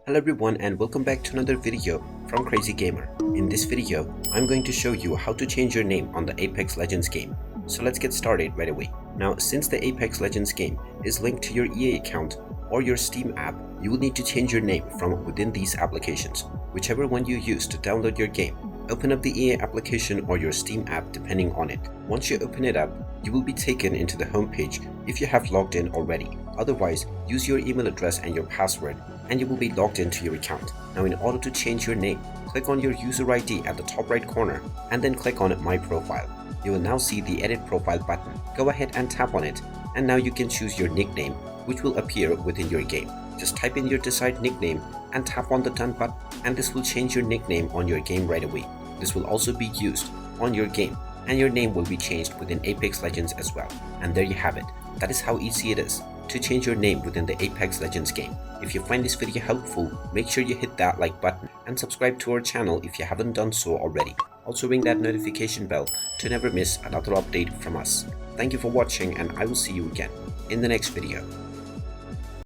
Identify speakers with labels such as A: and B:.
A: Hello everyone and welcome back to another video from Crazy Gamer. In this video, I'm going to show you how to change your name on the Apex Legends game. So let's get started right away. Now, since the Apex Legends game is linked to your EA account or your Steam app, you will need to change your name from within these applications. Whichever one you use to download your game, open up the EA application or your Steam app depending on it. Once you open it up, you will be taken into the home page if you have logged in already. Otherwise, use your email address and your password and you will be logged into your account. Now, in order to change your name, click on your user ID at the top right corner and then click on My Profile. You will now see the Edit Profile button. Go ahead and tap on it, and now you can choose your nickname, which will appear within your game. Just type in your desired nickname and tap on the Done button, and this will change your nickname on your game right away. This will also be used on your game, and your name will be changed within Apex Legends as well. And there you have it. That is how easy it is to change your name within the Apex Legends game. If you find this video helpful, make sure you hit that like button and subscribe to our channel if you haven't done so already. Also ring that notification bell to never miss another update from us. Thank you for watching, and I will see you again in the next video.